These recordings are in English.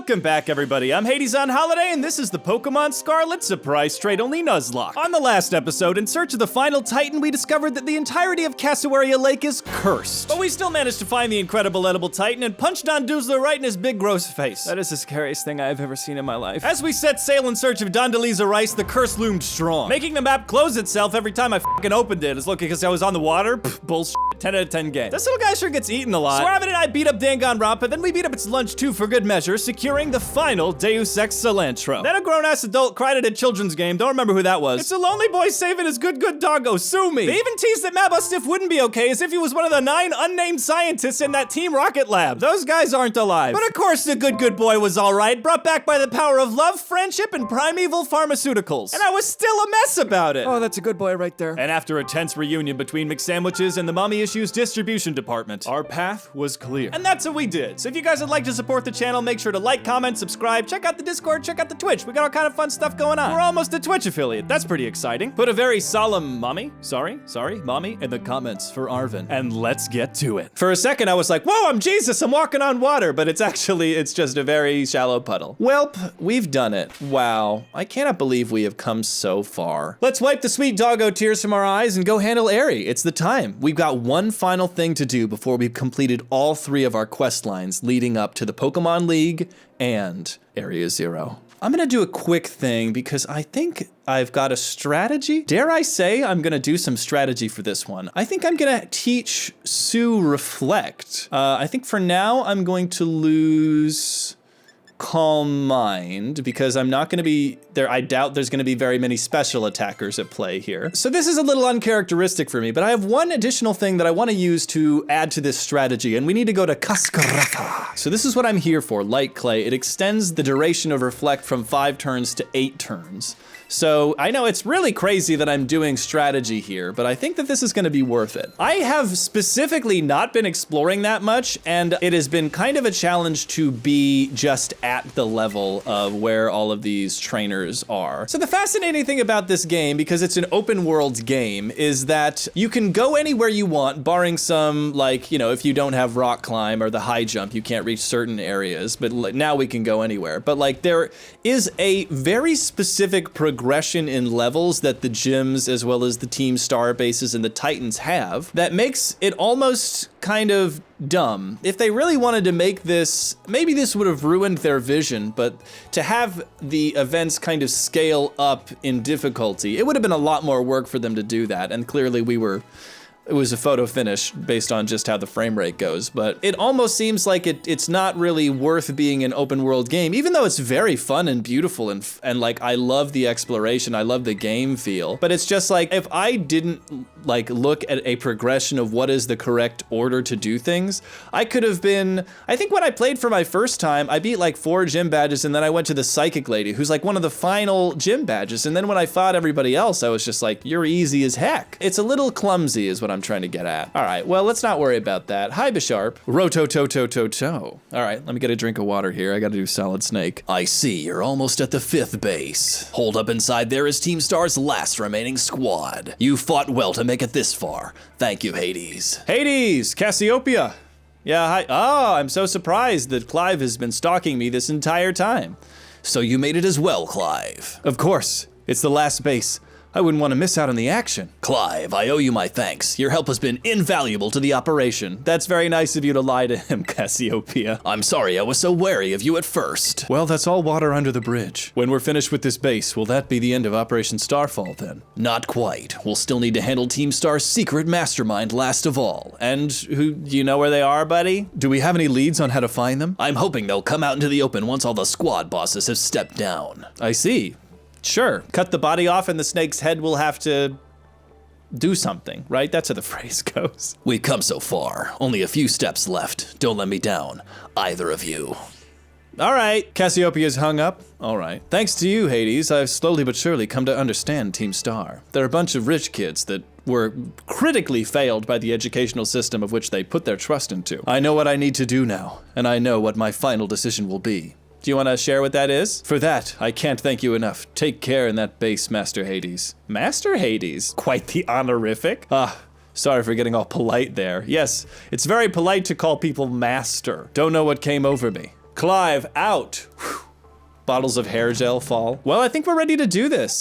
Welcome back, everybody. I'm Hades on Holiday, and this is the Pokemon Scarlet Surprise Trade-Only Nuzlocke. On the last episode, in search of the final Titan, we discovered that the entirety of Cassowaria Lake is cursed. But we still managed to find the incredible edible Titan and punch Don Doozler right in his big gross face. That is the scariest thing I've ever seen in my life. As we set sail in search of Dondeliza Rice, the curse loomed strong, making the map close itself every time I fucking opened it. It's looking because I was on the water. Pfft, bullshit. 10 out of 10 game. This little guy sure gets eaten a lot. Swarvin and I beat up Danganronpa, then we beat up its lunch too for good measure, securing the final Deus Ex Cilantro. Then a grown-ass adult cried at a children's game. Don't remember who that was. It's a lonely boy saving his good doggo. Sue me. They even teased that Mabustiff wouldn't be okay as if he was one of the 9 unnamed scientists in that Team Rocket lab. Those guys aren't alive. But of course the good boy was alright, brought back by the power of love, friendship, and primeval pharmaceuticals. And I was still a mess about it. Oh, that's a good boy right there. And after a tense reunion between McSandwiches and the Mommy Issues distribution department, our path was clear. And that's what we did. So if you guys would like to support the channel, make sure to like, comment, subscribe, check out the Discord, check out the Twitch. We got all kind of fun stuff going on. We're almost a Twitch affiliate. That's pretty exciting. Put a very solemn mommy in the comments for Arvin. And let's get to it. For a second, I was like, whoa, I'm Jesus, I'm walking on water. But it's just a very shallow puddle. Welp, we've done it. Wow, I cannot believe we have come so far. Let's wipe the sweet doggo tears from our eyes and go handle Aerie. It's the time. We've got one final thing to do before we've completed all 3 of our quest lines leading up to the Pokemon League and Area 0. I'm gonna do a quick thing because I think I've got a strategy. Dare I say I'm gonna do some strategy for this one. I think I'm gonna teach Sue Reflect. I think for now I'm going to lose Calm Mind because I'm not gonna be there. I doubt there's gonna be very many special attackers at play here. So this is a little uncharacteristic for me, but I have one additional thing that I wanna use to add to this strategy, and we need to go to Cascarata. So this is what I'm here for, Light Clay. It extends the duration of Reflect from 5 turns to 8 turns. So I know it's really crazy that I'm doing strategy here, but I think that this is gonna be worth it. I have specifically not been exploring that much, and it has been kind of a challenge to be just at the level of where all of these trainers are. So the fascinating thing about this game, because it's an open world game, is that you can go anywhere you want, barring some, like, you know, if you don't have rock climb or the high jump, you can't reach certain areas, but now we can go anywhere. But like, there is a very specific progression in levels that the gyms as well as the Team Star bases and the Titans have that makes it almost kind of dumb. If they really wanted to make this, maybe this would have ruined their vision, but to have the events kind of scale up in difficulty, it would have been a lot more work for them to do that, and clearly it was a photo finish based on just how the frame rate goes, but it almost seems like it's not really worth being an open world game, even though it's very fun and beautiful and like, I love the exploration, I love the game feel, but it's just like, if I didn't like look at a progression of what is the correct order to do things, I could have been, I think when I played for my first time, I beat like 4 gym badges and then I went to the Psychic Lady, who's like one of the final gym badges, and then when I fought everybody else, I was just like, you're easy as heck. It's a little clumsy is what I'm trying to get at. All right, well, let's not worry about that. Hi, Bisharp. Roto-to-to-to-to. All right, let me get a drink of water here. I gotta do Solid Snake. I see, you're almost at the 5th base. Hold up inside there is Team Star's last remaining squad. You fought well to make it this far. Thank you, Hades. Hades, Cassiopeia. Yeah, hi. Oh, I'm so surprised that Clive has been stalking me this entire time. So you made it as well, Clive. Of course, it's the last base. I wouldn't want to miss out on the action. Clive, I owe you my thanks. Your help has been invaluable to the operation. That's very nice of you to lie to him, Cassiopeia. I'm sorry I was so wary of you at first. Well, that's all water under the bridge. When we're finished with this base, will that be the end of Operation Starfall then? Not quite. We'll still need to handle Team Star's secret mastermind last of all. And do you know where they are, buddy? Do we have any leads on how to find them? I'm hoping they'll come out into the open once all the squad bosses have stepped down. I see. Sure, cut the body off and the snake's head will have to do something, right? That's how the phrase goes. We've come so far. Only a few steps left. Don't let me down, either of you. All right, Cassiopeia's hung up. All right. Thanks to you, Hades, I've slowly but surely come to understand Team Star. They're a bunch of rich kids that were critically failed by the educational system of which they put their trust into. I know what I need to do now, and I know what my final decision will be. Do you want to share what that is? For that, I can't thank you enough. Take care in that base, Master Hades. Master Hades? Quite the honorific. Sorry for getting all polite there. Yes, it's very polite to call people master. Don't know what came over me. Clive, out. bottles of hair gel fall. Well, I think we're ready to do this.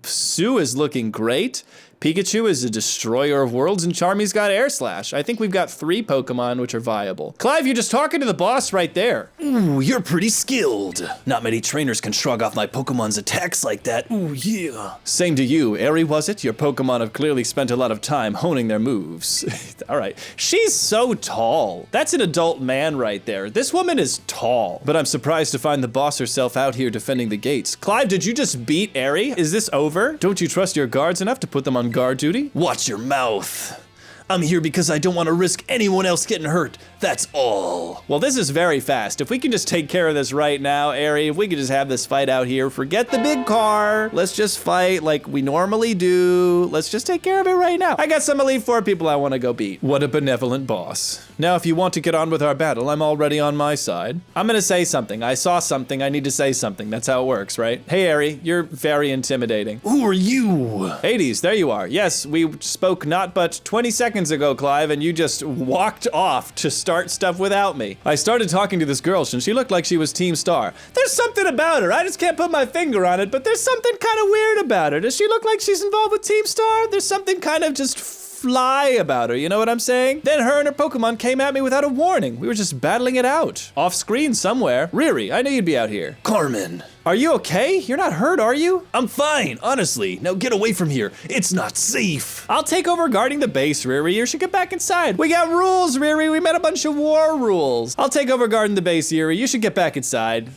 Sue is looking great. Pikachu is a destroyer of worlds, and Charmy's got Air Slash. I think we've got 3 Pokemon which are viable. Clive, you're just talking to the boss right there. Ooh, you're pretty skilled. Not many trainers can shrug off my Pokemon's attacks like that. Ooh, yeah. Same to you, Airy, was it? Your Pokemon have clearly spent a lot of time honing their moves. All right. She's so tall. That's an adult man right there. This woman is tall. But I'm surprised to find the boss herself out here defending the gates. Clive, did you just beat Airy? Is this over? Don't you trust your guards enough to put them on guard duty? Watch your mouth. I'm here because I don't want to risk anyone else getting hurt. That's all. Well, this is very fast. If we can just take care of this right now, Airy, if we could just have this fight out here, forget the big car. Let's just fight like we normally do. Let's just take care of it right now. I got some Elite Four people I want to go beat. What a benevolent boss. Now, if you want to get on with our battle, I'm already on my side. I'm gonna say something. I saw something. I need to say something. That's how it works, right? Hey, Airy, you're very intimidating. Who are you? Hades, there you are. Yes, we spoke not but 20 seconds ago, Clive, and you just walked off to start stuff without me. I started talking to this girl, and she looked like she was Team Star. There's something about her. I just can't put my finger on it, but there's something kind of weird about her. Does she look like she's involved with Team Star? There's something kind of just fly about her, you know what I'm saying? Then her and her Pokemon came at me without a warning. We were just battling it out. Off screen somewhere. Riri, I knew you'd be out here. Carmen. Are you okay? You're not hurt, are you? I'm fine, honestly. Now get away from here. It's not safe. I'll take over guarding the base, Riri. You should get back inside. We got rules, Riri. We met a bunch of war rules. I'll take over guarding the base, Riri. You should get back inside.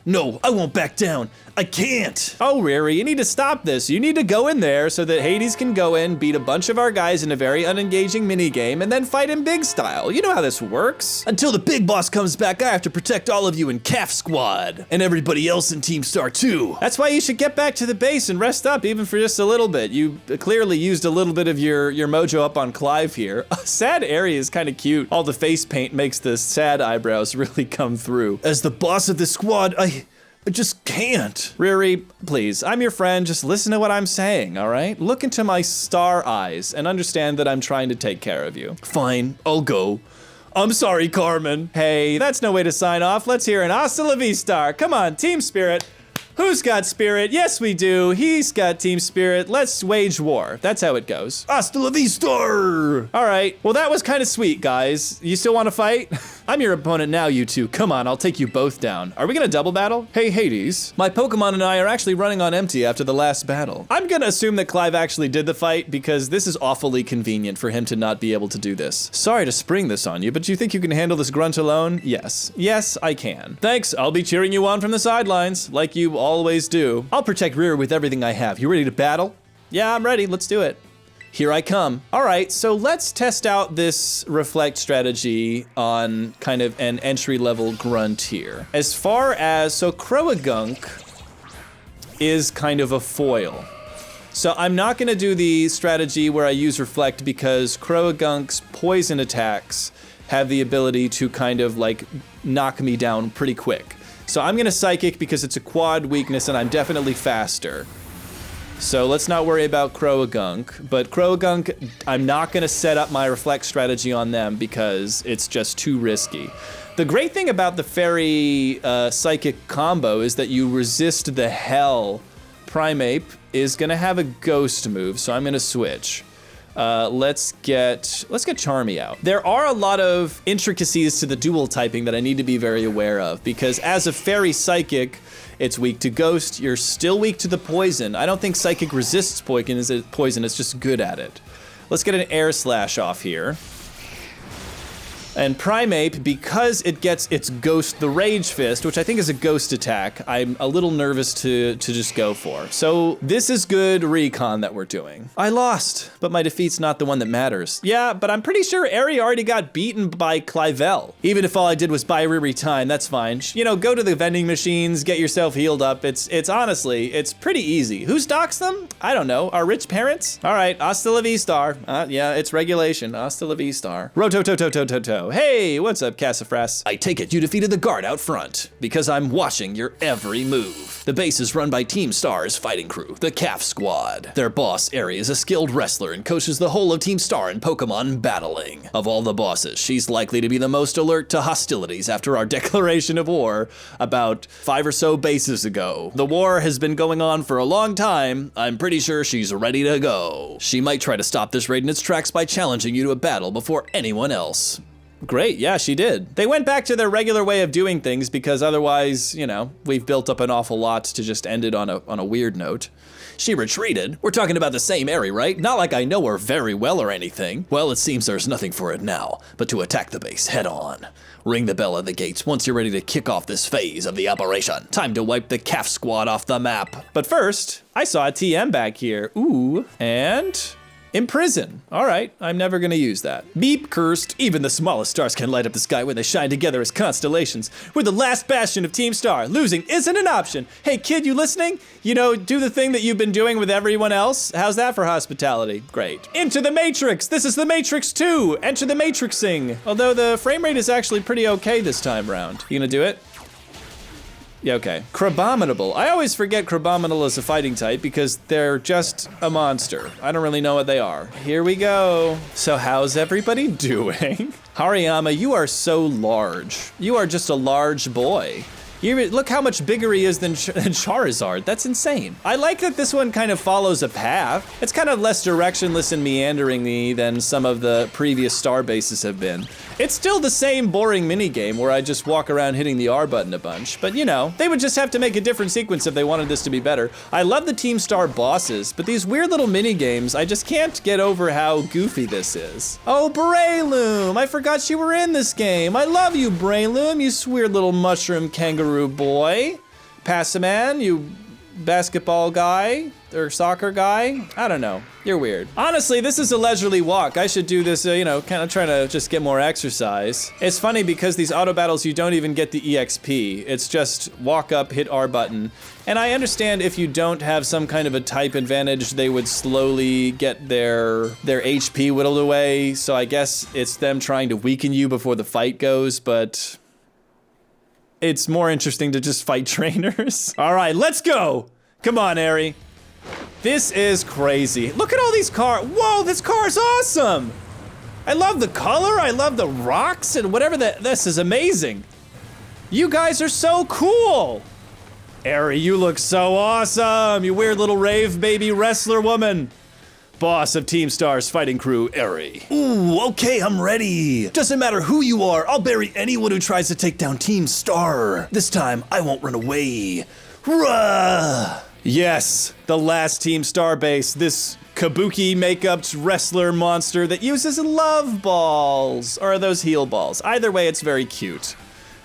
No, I won't back down. I can't. Oh, Riri, you need to stop this. You need to go in there so that Hades can go in, beat a bunch of our guys in a very unengaging minigame, and then fight him big style. You know how this works. Until the big boss comes back, I have to protect all of you in Calf Squad. And everybody else in Team Star too. That's why you should get back to the base and rest up, even for just a little bit. You clearly used a little bit of your mojo up on Clive here. Sad area is kind of cute. All the face paint makes the sad eyebrows really come through. As the boss of this squad, I just can't. Riri, please, I'm your friend. Just listen to what I'm saying, all right? Look into my star eyes and understand that I'm trying to take care of you. Fine, I'll go. I'm sorry, Carmen. Hey, that's no way to sign off. Let's hear an hasta la vista. Come on, team spirit. Who's got spirit? Yes, we do. He's got team spirit. Let's wage war. That's how it goes. Hasta la vista! All right. Well, that was kind of sweet, guys. You still want to fight? I'm your opponent now, you two. Come on, I'll take you both down. Are we gonna double battle? Hey, Hades. My Pokemon and I are actually running on empty after the last battle. I'm gonna assume that Clive actually did the fight because this is awfully convenient for him to not be able to do this. Sorry to spring this on you, but you think you can handle this grunt alone? Yes. Yes, I can. Thanks. I'll be cheering you on from the sidelines, like you always do. I'll protect Rear with everything I have. You ready to battle? Yeah, I'm ready. Let's do it. Here I come. All right, so let's test out this reflect strategy on kind of an entry-level grunt here. As far as, so Croagunk is kind of a foil. So I'm not gonna do the strategy where I use reflect because Croagunk's poison attacks have the ability to kind of like knock me down pretty quick. So I'm gonna Psychic because it's a quad weakness and I'm definitely faster. So let's not worry about Croagunk, but Croagunk, I'm not gonna set up my reflect strategy on them because it's just too risky. The great thing about the Fairy Psychic combo is that you resist the hell. Primeape is gonna have a ghost move, so I'm gonna switch. Let's get Charmy out. There are a lot of intricacies to the dual typing that I need to be very aware of because as a Fairy Psychic, it's weak to Ghost, you're still weak to the poison. I don't think Psychic resists poison, it's just good at it. Let's get an Air Slash off here. And Primeape, because it gets its Ghost, the Rage Fist, which I think is a Ghost attack, I'm a little nervous to just go for. So this is good Recon that we're doing. I lost, but my defeat's not the one that matters. Yeah, but I'm pretty sure Airy already got beaten by Clivell. Even if all I did was buy Riri time, that's fine. You know, go to the vending machines, get yourself healed up. It's honestly, it's pretty easy. Who stocks them? I don't know, our rich parents? All right, hasta la vista. Yeah, it's regulation, hasta la vista. Roto-to-to-to-to-to. go. Hey, what's up, Cassafras? I take it you defeated the guard out front, because I'm watching your every move. The base is run by Team Star's fighting crew, the Calf Squad. Their boss, Eri, is a skilled wrestler and coaches the whole of Team Star in Pokemon battling. Of all the bosses, she's likely to be the most alert to hostilities after our declaration of war about 5 or so bases ago. The war has been going on for a long time. I'm pretty sure she's ready to go. She might try to stop this raid in its tracks by challenging you to a battle before anyone else. Great, yeah, she did. They went back to their regular way of doing things because otherwise, you know, we've built up an awful lot to just end it on a weird note. She retreated? We're talking about the same Eri, right? Not like I know her very well or anything. Well, it seems there's nothing for it now, but to attack the base head on. Ring the bell at the gates once you're ready to kick off this phase of the operation. Time to wipe the Calf Squad off the map. But first, I saw a TM back here. Ooh, and imprison. All right, I'm never gonna use that. Beep, cursed. Even the smallest stars can light up the sky when they shine together as constellations. We're the last bastion of Team Star. Losing isn't an option. Hey kid, you listening? You know, do the thing that you've been doing with everyone else. How's that for hospitality? Great. Into the Matrix. This is the Matrix 2. Enter the Matrixing. Although the frame rate is actually pretty okay this time round. You gonna do it? Yeah, okay. Crabominable. I always forget Crabominable is a fighting type because they're just a monster. I don't really know what they are. Here we go. So how's everybody doing? Hariyama, you are so large. You are just a large boy. Look how much bigger he is than Charizard. That's insane. I like that this one kind of follows a path. It's kind of less directionless and meandering than some of the previous star bases have been. It's still the same boring minigame where I just walk around hitting the R button a bunch, but you know, they would just have to make a different sequence if they wanted this to be better. I love the Team Star bosses, but these weird little minigames, I just can't get over how goofy this is. Oh, Breloom, I forgot you were in this game. I love you, Breloom, you weird little mushroom kangaroo boy. Passaman, you basketball guy or soccer guy. I don't know. You're weird. Honestly, this is a leisurely walk. I should do this, you know, kind of trying to just get more exercise. It's funny because these auto battles, you don't even get the EXP. It's just walk up, hit R button. And I understand if you don't have some kind of a type advantage, they would slowly get their HP whittled away. So I guess it's them trying to weaken you before the fight goes, but it's more interesting to just fight trainers. All right, let's go. Come on, Eri. This is crazy. Look at all these cars. Whoa, this car is awesome. I love the color. I love the rocks and whatever this is amazing. You guys are so cool. Eri, you look so awesome. You weird little rave baby wrestler woman. Boss of Team Star's fighting crew, Eri. Ooh, okay, I'm ready. Doesn't matter who you are, I'll bury anyone who tries to take down Team Star. This time, I won't run away. Rah! Yes, the last Team Star base, this kabuki makeup wrestler monster that uses love balls, or are those heal balls? Either way, it's very cute.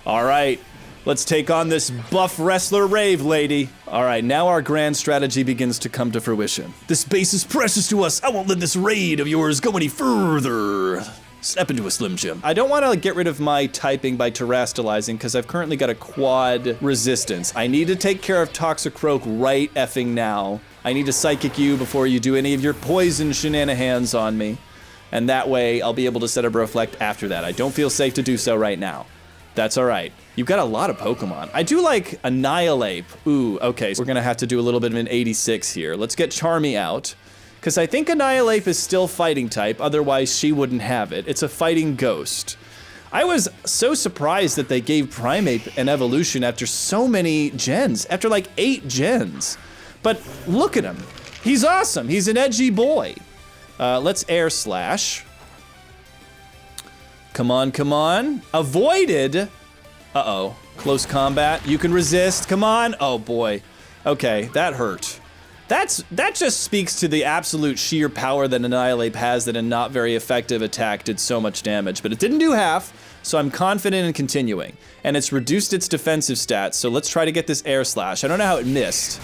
All right, let's take on this buff wrestler rave lady. All right, now our grand strategy begins to come to fruition. This base is precious to us. I won't let this raid of yours go any further. Step into a Slim Jim. I don't want to get rid of my typing by terastallizing because I've currently got a quad resistance. I need to take care of Toxicroak right effing now. I need to Psychic you before you do any of your poison shenanigans on me. And that way I'll be able to set up a Reflect after that. I don't feel safe to do so right now. That's all right. You've got a lot of Pokemon. I do like Annihilate. Ooh, okay, so we're gonna have to do a little bit of an 86 here. Let's get Charmy out. Because I think Annihilate is still fighting type, otherwise she wouldn't have it. It's a fighting ghost. I was so surprised that they gave Primeape an evolution after so many gens, after like 8 gens. But look at him. He's awesome. He's an edgy boy. Let's Air Slash. Come on, come on. Avoided. Uh-oh. Close combat. You can resist. Come on. Oh boy. Okay, that hurt. That just speaks to the absolute sheer power that Annihilate has that a not very effective attack did so much damage. But it didn't do half, so I'm confident in continuing. And it's reduced its defensive stats, so let's try to get this Air Slash. I don't know how it missed.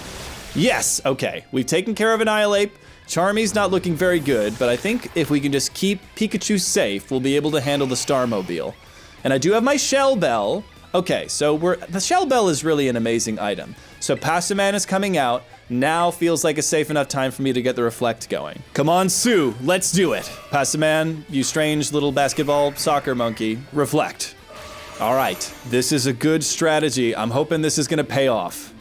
Yes, okay. We've taken care of Annihilate. Charmy's not looking very good, but I think if we can just keep Pikachu safe, we'll be able to handle the Starmobile. And I do have my Shell Bell. Okay, so the Shell Bell is really an amazing item. So Passaman is coming out. Now feels like a safe enough time for me to get the Reflect going. Come on, Sue, let's do it. Passaman, you strange little basketball soccer monkey, Reflect. All right, this is a good strategy. I'm hoping this is gonna pay off.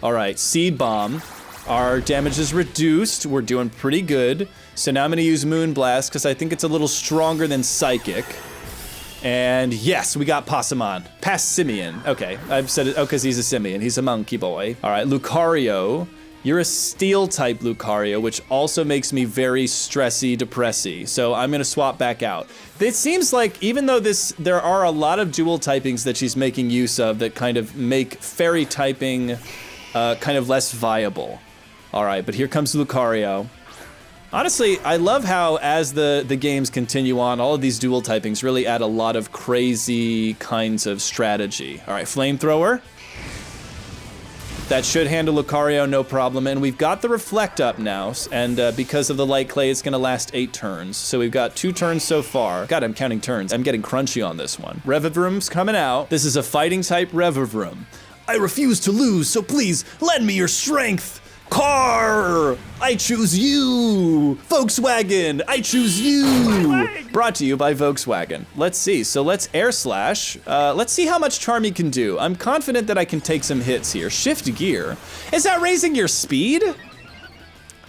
All right, Seed Bomb. Our damage is reduced. We're doing pretty good. So now I'm gonna use Moonblast because I think it's a little stronger than Psychic. And yes, we got Passimian. Okay, I've said it, because he's a simian. He's a monkey boy. All right, Lucario. You're a steel type Lucario, which also makes me very stressy, depressy. So I'm gonna swap back out. It seems like even though there are a lot of dual typings that she's making use of that kind of make fairy typing kind of less viable. All right, but here comes Lucario. Honestly, I love how as the games continue on, all of these dual typings really add a lot of crazy kinds of strategy. All right, Flamethrower. That should handle Lucario no problem, and we've got the Reflect up now, and because of the Light Clay, it's gonna last 8 turns. So we've got 2 turns so far. God, I'm counting turns. I'm getting crunchy on this one. Revivroom's coming out. This is a fighting type Revivroom. I refuse to lose, so please lend me your strength. Car! I choose you! Volkswagen! I choose you! Brought to you by Volkswagen. Let's see, so let's Air Slash. Let's see how much Charmy can do. I'm confident that I can take some hits here. Shift Gear. Is that raising your speed?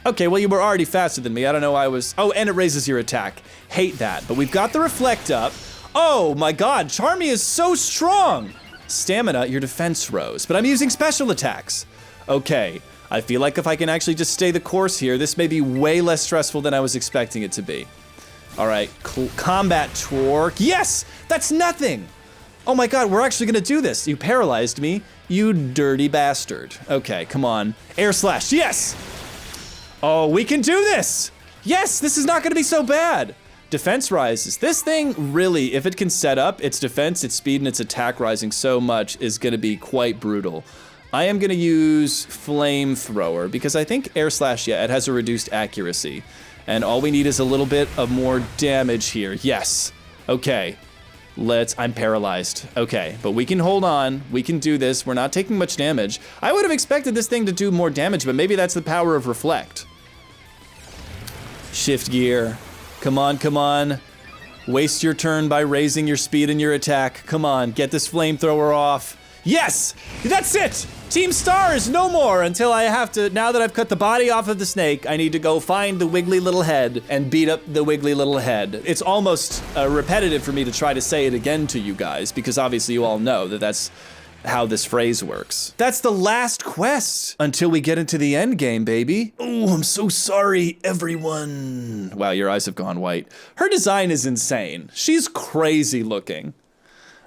Okay, well you were already faster than me. I don't know why I was, oh, and it raises your attack. Hate that, but we've got the Reflect up. Oh my God, Charmy is so strong! Stamina, your defense rose, but I'm using special attacks. Okay. I feel like if I can actually just stay the course here, this may be way less stressful than I was expecting it to be. All right, Combat Torque. Yes, that's nothing. Oh my God, we're actually gonna do this. You paralyzed me, you dirty bastard. Okay, come on. Air Slash, yes. Oh, we can do this. Yes, this is not gonna be so bad. Defense rises. This thing really, if it can set up, its defense, its speed, and its attack rising so much is gonna be quite brutal. I am gonna use Flamethrower because I think Air Slash, yeah, it has a reduced accuracy. And all we need is a little bit of more damage here. Yes. Okay. I'm paralyzed. Okay, but we can hold on. We can do this. We're not taking much damage. I would have expected this thing to do more damage, but maybe that's the power of Reflect. Shift Gear. Come on, come on. Waste your turn by raising your speed and your attack. Come on, get this Flamethrower off. Yes! That's it! Team Stars, no more until I have to, now that I've cut the body off of the snake, I need to go find the wiggly little head and beat up the wiggly little head. It's almost repetitive for me to try to say it again to you guys, because obviously you all know that that's how this phrase works. That's the last quest until we get into the end game, baby. Oh, I'm so sorry, everyone. Wow, your eyes have gone white. Her design is insane. She's crazy looking.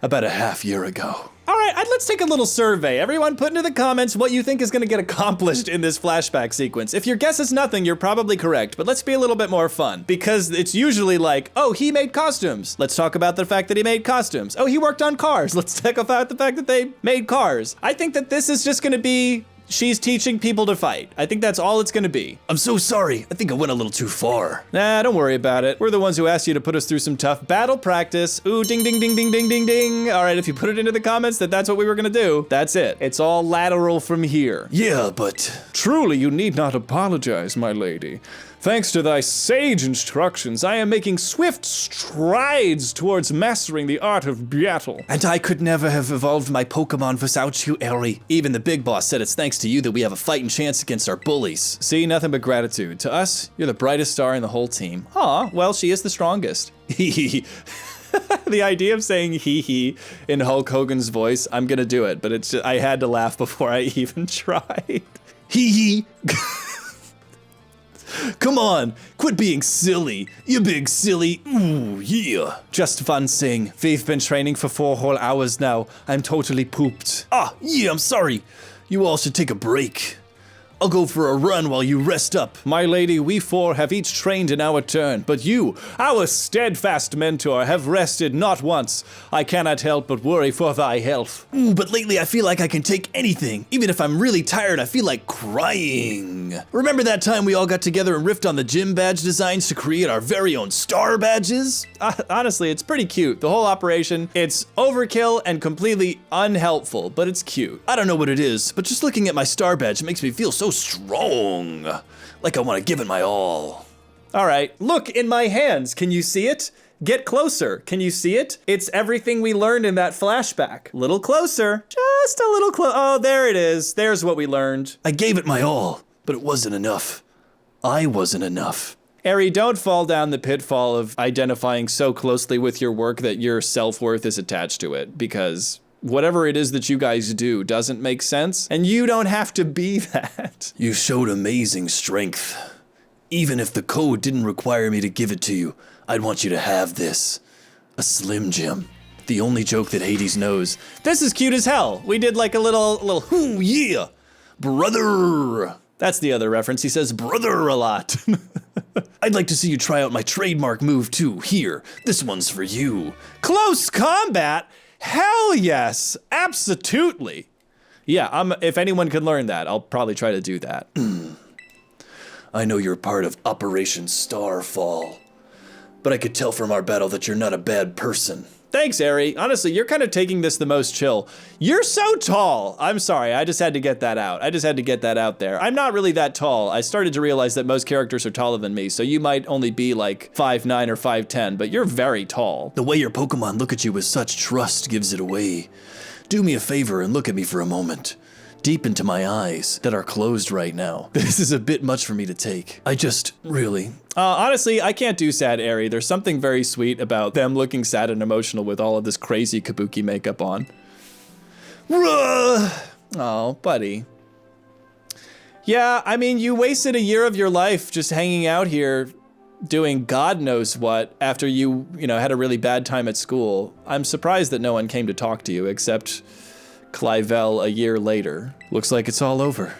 About a half year ago. All right, let's take a little survey. Everyone put into the comments what you think is gonna get accomplished in this flashback sequence. If your guess is nothing, you're probably correct, but let's be a little bit more fun because it's usually like, oh, he made costumes. Let's talk about the fact that he made costumes. Oh, he worked on cars. Let's talk about the fact that they made cars. I think that this is just gonna be she's teaching people to fight. I think that's all it's gonna be. I'm so sorry. I think I went a little too far. Nah, don't worry about it. We're the ones who asked you to put us through some tough battle practice. Ooh, ding, ding, ding, ding, ding, ding, ding. All right, if you put it into the comments that that's what we were gonna do, that's it. It's all lateral from here. Yeah, but... Truly, you need not apologize, my lady. Thanks to thy sage instructions, I am making swift strides towards mastering the art of battle. And I could never have evolved my Pokemon without you, Eri. Even the big boss said it's thanks to you that we have a fighting chance against our bullies. See, nothing but gratitude. To us, you're the brightest star in the whole team. Aw, well, she is the strongest. The idea of saying hee-hee in Hulk Hogan's voice, I'm gonna do it, but it's just, I had to laugh before I even tried. Hee-hee. Come on, quit being silly, you big silly. Ooh, yeah. Just fun saying. We've been training for 4 whole hours now. I'm totally pooped. Ah, yeah, I'm sorry. You all should take a break. I'll go for a run while you rest up. My lady, we four have each trained in our turn, but you, our steadfast mentor, have rested not once. I cannot help but worry for thy health. But lately I feel like I can take anything. Even if I'm really tired, I feel like crying. Remember that time we all got together and riffed on the gym badge designs to create our very own star badges? Honestly, it's pretty cute. The whole operation, it's overkill and completely unhelpful, but it's cute. I don't know what it is, but just looking at my star badge makes me feel so strong. Like I want to give it my all. All right, look in my hands. Can you see it? Get closer. Can you see it? It's everything we learned in that flashback. Little closer. Just a little close. Oh, there it is. There's what we learned. I gave it my all, but it wasn't enough. I wasn't enough. Eri, don't fall down the pitfall of identifying so closely with your work that your self-worth is attached to it, because whatever it is that you guys do doesn't make sense, and you don't have to be that. You showed amazing strength. Even if the code didn't require me to give it to you, I'd want you to have this. A Slim Jim. The only joke that Hades knows. This is cute as hell. We did like a little, ooh, yeah, brother. That's the other reference. He says brother a lot. I'd like to see you try out my trademark move too. Here, this one's for you. Close combat? Hell yes, absolutely. Yeah, if anyone can learn that, I'll probably try to do that. I know you're part of Operation Starfall, but I could tell from our battle that you're not a bad person. Thanks, Eri. Honestly, you're kind of taking this the most chill. You're so tall. I'm sorry, I just had to get that out. I just had to get that out there. I'm not really that tall. I started to realize that most characters are taller than me, so you might only be like 5'9" or 5'10", but you're very tall. The way your Pokemon look at you with such trust gives it away. Do me a favor and look at me for a moment. Deep into my eyes that are closed right now. This is a bit much for me to take. I just, really... honestly, I can't do sad Eri. There's something very sweet about them looking sad and emotional with all of this crazy kabuki makeup on. Oh, buddy. Yeah, I mean, you wasted a year of your life just hanging out here doing God knows what after you had a really bad time at school. I'm surprised that no one came to talk to you except Clivel a year later. Looks like it's all over.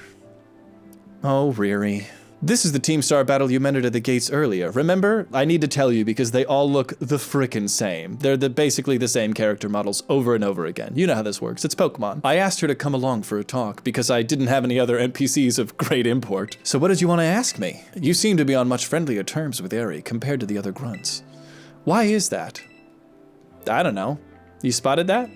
Oh, Riri. This is the Team Star battle you mentored at the gates earlier. Remember? I need to tell you because they all look the frickin' same. They're basically the same character models over and over again. You know how this works. It's Pokemon. I asked her to come along for a talk because I didn't have any other NPCs of great import. So what did you want to ask me? You seem to be on much friendlier terms with Eri compared to the other grunts. Why is that? I don't know. You spotted that?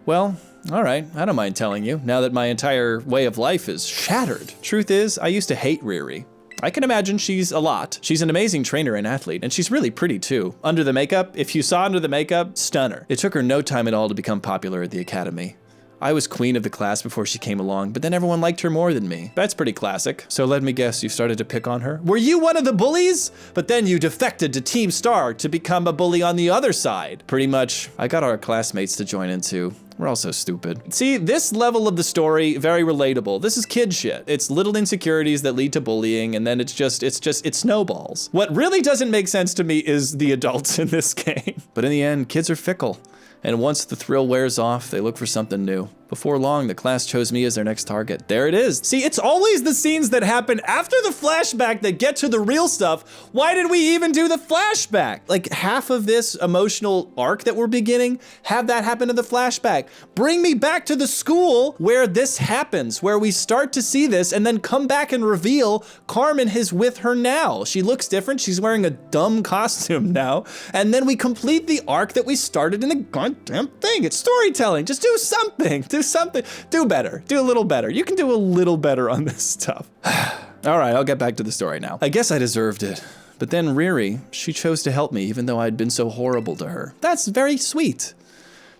Well, all right, I don't mind telling you, now that my entire way of life is shattered. Truth is, I used to hate Riri. I can imagine she's a lot. She's an amazing trainer and athlete, and she's really pretty too. Under the makeup, if you saw under the makeup, stunner. It took her no time at all to become popular at the academy. I was queen of the class before she came along, but then everyone liked her more than me. That's pretty classic. So let me guess, you started to pick on her? Were you one of the bullies? But then you defected to Team Star to become a bully on the other side. Pretty much, I got our classmates to join in too. We're all so stupid. See, this level of the story, very relatable. This is kid shit. It's little insecurities that lead to bullying, and then it snowballs. What really doesn't make sense to me is the adults in this game. But in the end, kids are fickle. And once the thrill wears off, they look for something new. Before long, the class chose me as their next target. There it is. See, it's always the scenes that happen after the flashback that get to the real stuff. Why did we even do the flashback? Like half of this emotional arc that we're beginning, have that happen in the flashback. Bring me back to the school where this happens, where we start to see this and then come back and reveal Carmen is with her now. She looks different. She's wearing a dumb costume now. And then we complete the arc that we started in the goddamn thing. It's storytelling. Just do something. Do something. Do better. Do a little better. You can do a little better on this stuff. All right, I'll get back to the story now. I guess I deserved it. But then Riri, she chose to help me even though I'd been so horrible to her. That's very sweet.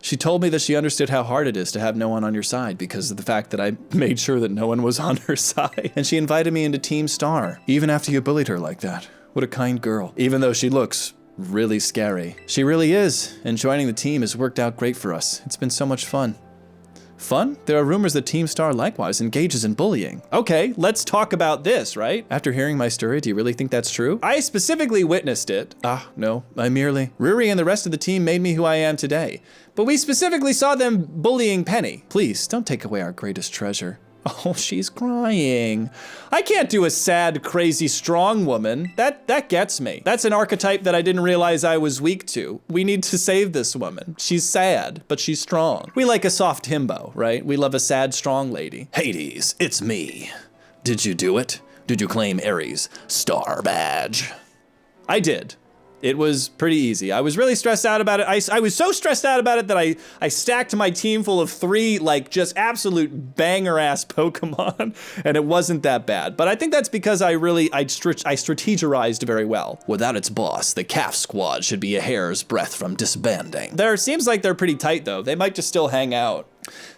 She told me that she understood how hard it is to have no one on your side because of the fact that I made sure that no one was on her side. And she invited me into Team Star, even after you bullied her like that. What a kind girl. Even though she looks really scary. She really is, and joining the team has worked out great for us. It's been so much fun. Fun? There are rumors that Team Star likewise engages in bullying. Okay, let's talk about this, right? After hearing my story, do you really think that's true? I specifically witnessed it. No, I merely... Riri and the rest of the team made me who I am today. But we specifically saw them bullying Penny. Please, don't take away our greatest treasure. Oh, she's crying. I can't do a sad, crazy, strong woman. That gets me. That's an archetype that I didn't realize I was weak to. We need to save this woman. She's sad, but she's strong. We like a soft himbo, right? We love a sad, strong lady. Hades, it's me. Did you do it? Did you claim Ares' star badge? I did. It was pretty easy. I was really stressed out about it. I was so stressed out about it that I stacked my team full of 3, like, just absolute banger-ass Pokemon, and it wasn't that bad. But I think that's because I strategized very well. Without its boss, the calf squad should be a hair's breadth from disbanding. Seems like they're pretty tight, though. They might just still hang out.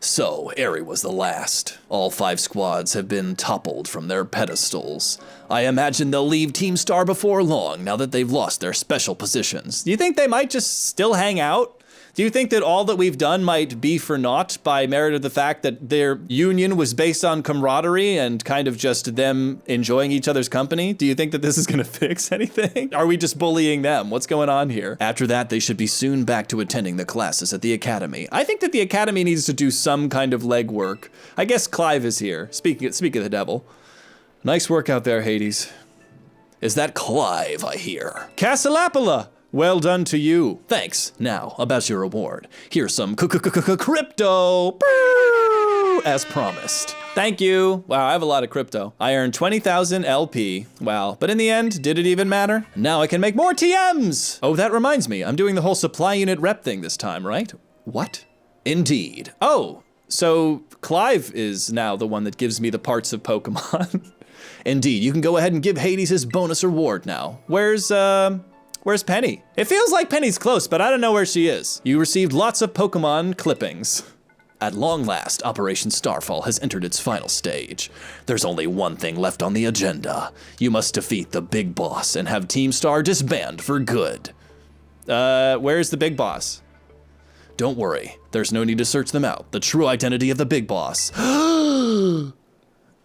So, Aerie was the last. All 5 squads have been toppled from their pedestals. I imagine they'll leave Team Star before long now that they've lost their special positions. Do you think they might just still hang out? Do you think that all that we've done might be for naught by merit of the fact that their union was based on camaraderie and kind of just them enjoying each other's company? Do you think that this is gonna fix anything? Are we just bullying them? What's going on here? After that, they should be soon back to attending the classes at the academy. I think that the academy needs to do some kind of legwork. I guess Clive is here. Speak of the devil. Nice work out there, Hades. Is that Clive, I hear? Casalapola! Well done to you. Thanks. Now, about your reward. Here's some crypto, as promised. Thank you. Wow, I have a lot of crypto. I earned 20,000 LP. Wow, but in the end, did it even matter? Now I can make more TMs! Oh, that reminds me, I'm doing the whole supply unit rep thing this time, right? What? Indeed. Oh, so Clive is now the one that gives me the parts of Pokemon. Indeed, you can go ahead and give Hades his bonus reward now. Where's Penny? It feels like Penny's close, but I don't know where she is. You received lots of Pokemon clippings. At long last, Operation Starfall has entered its final stage. There's only one thing left on the agenda. You must defeat the big boss and have Team Star disband for good. Where's the big boss? Don't worry, there's no need to search them out. The true identity of the big boss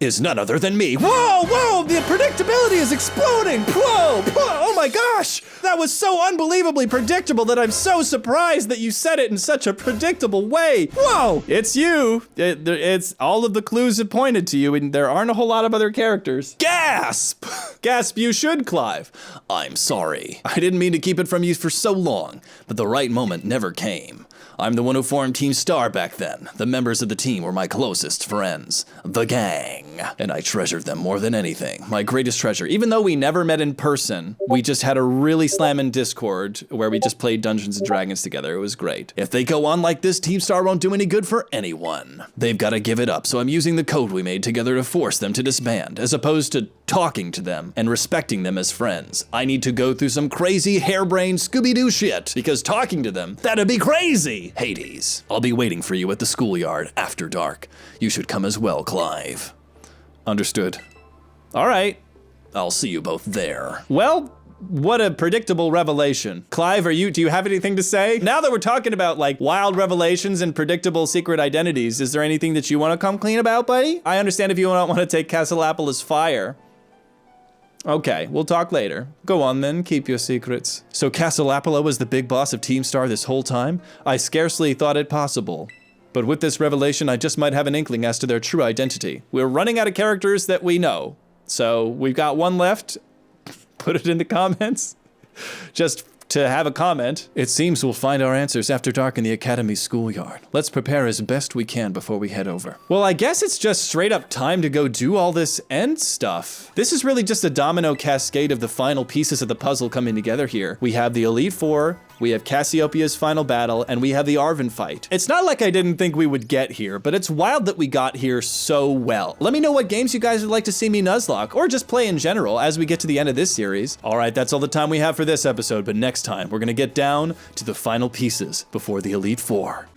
is none other than me. Whoa, the predictability is exploding. Whoa, oh my gosh. That was so unbelievably predictable that I'm so surprised that you said it in such a predictable way. Whoa, it's you. It's all of the clues have pointed to you and there aren't a whole lot of other characters. Gasp! Gasp, you should, Clive. I'm sorry. I didn't mean to keep it from you for so long, but the right moment never came. I'm the one who formed Team Star back then. The members of the team were my closest friends, the gang. And I treasured them more than anything, my greatest treasure. Even though we never met in person, we just had a really slammin' Discord where we just played Dungeons and Dragons together. It was great. If they go on like this, Team Star won't do any good for anyone. They've got to give it up, so I'm using the code we made together to force them to disband, as opposed to talking to them and respecting them as friends. I need to go through some crazy harebrained Scooby-Doo shit, because talking to them, that'd be crazy! Hades, I'll be waiting for you at the schoolyard after dark. You should come as well, Clive. Understood. All right. I'll see you both there. Well, what a predictable revelation. Clive, do you have anything to say? Now that we're talking about like wild revelations and predictable secret identities, is there anything that you want to come clean about, buddy? I understand if you don't want to take Casalapola's fire. Okay, we'll talk later. Go on then, keep your secrets. So Casalapola was the big boss of Team Star this whole time? I scarcely thought it possible. But with this revelation, I just might have an inkling as to their true identity. We're running out of characters that we know. So we've got one left. Put it in the comments. Just to have a comment. It seems we'll find our answers after dark in the Academy schoolyard. Let's prepare as best we can before we head over. Well, I guess it's just straight up time to go do all this end stuff. This is really just a domino cascade of the final pieces of the puzzle coming together here. We have the Elite Four, we have Cassiopeia's final battle, and we have the Arven fight. It's not like I didn't think we would get here, but it's wild that we got here so well. Let me know what games you guys would like to see me Nuzlocke, or just play in general as we get to the end of this series. All right, that's all the time we have for this episode, but next time we're gonna get down to the final pieces before the Elite Four.